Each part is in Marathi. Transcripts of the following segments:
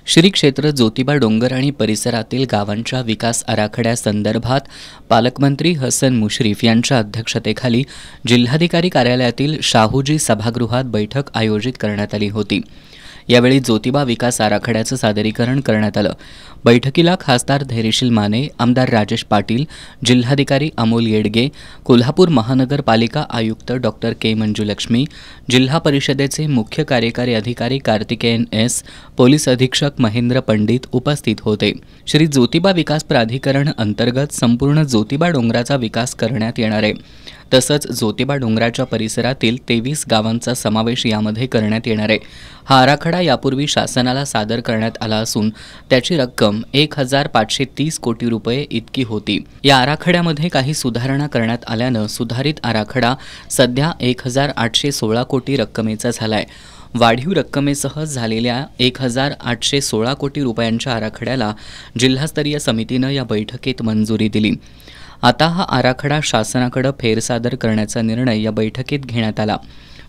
श्री क्षेत्र ज्योतिबा डोंगर आणि परिसरातील गावांच्या विकास आराखड्यासंदर्भात पालकमंत्री हसन मुश्रीफ यांच्या अध्यक्षतेखाली जिल्हाधिकारी कार्यालयातील शाहूजी सभागृहात बैठक आयोजित करण्यात आली होती। यावेळी ज्योतिबा विकास आराखड्याचं सादरीकरण करण्यात आलं। बैठकीला खासदार धैर्यशील माने, आमदार राजेश पाटील, जिल्हाधिकारी अमोल येडगे, कोल्हापूर महानगरपालिका आयुक्त डॉक्टर के मंजुलक्ष्मी, जिल्हा परिषदेचे मुख्य कार्यकारी अधिकारी कार्तिकेयन एस, पोलीस अधीक्षक महेंद्र पंडित उपस्थित होते। श्री ज्योतिबा विकास प्राधिकरण अंतर्गत संपूर्ण ज्योतिबा डोंगराचा विकास करण्यात येणार आहे। तसंच ज्योतिबा डोंगराच्या परिसरातील 23 गावांचा समावेश यामध्ये करण्यात येणार आहे। हा आराखडा यापूर्वी शासनाला सादर करण्यात आला असून त्याची रक्कम 1530 कोटी रुपये इतकी होती। या आराखड्यामध्ये काही सुधारणा करण्यात आल्यानं सुधारित आराखडा सध्या 1816 कोटी रक्कमेचा झालाय। वाढीव रक्कमेसह झालेल्या 1816 कोटी रुपयांच्या आराखड्याला जिल्हास्तरीय समितीनं या बैठकीत मंजुरी दिली। आता हा आराखडा शासनाकडे फेरसादर करण्याचा निर्णय या बैठकीत घेण्यात आला।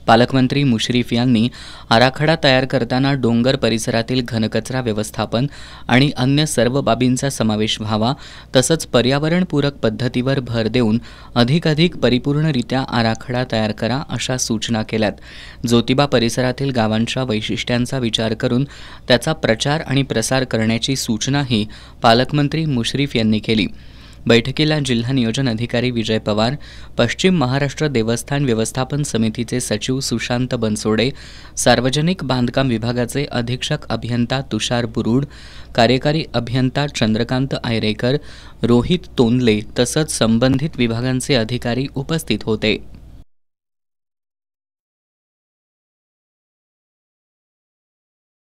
पालकमंत्री मुश्रीफ यांनी आराखडा तयार करताना डोंगर परिसरातील घनकचरा व्यवस्थापन आणि अन्य सर्व बाबींचा समावेश व्हावा, तसंच पर्यावरणपूरक पद्धतीवर भर देऊन अधिकाधिक परिपूर्णरित्या आराखडा तयार करा अशा सूचना केल्यात। ज्योतिबा परिसरातील गावांच्या वैशिष्ट्यांचा विचार करून त्याचा प्रचार आणि प्रसार करण्याची सूचनाही पालकमंत्री मुश्रीफ यांनी केली। बैठकीला जिल्हा नियोजन अधिकारी विजय पवार, पश्चिम महाराष्ट्र देवस्थान व्यवस्थापन समितीचे सचिव सुशांत बनसोडे, सार्वजनिक बांधकाम विभागाचे अधीक्षक अभियंता तुषार बुरुड, कार्यकारी अभियंता चंद्रकांत आयरेकर, रोहित तोनले तसंच संबंधित विभागांचे अधिकारी उपस्थित होते।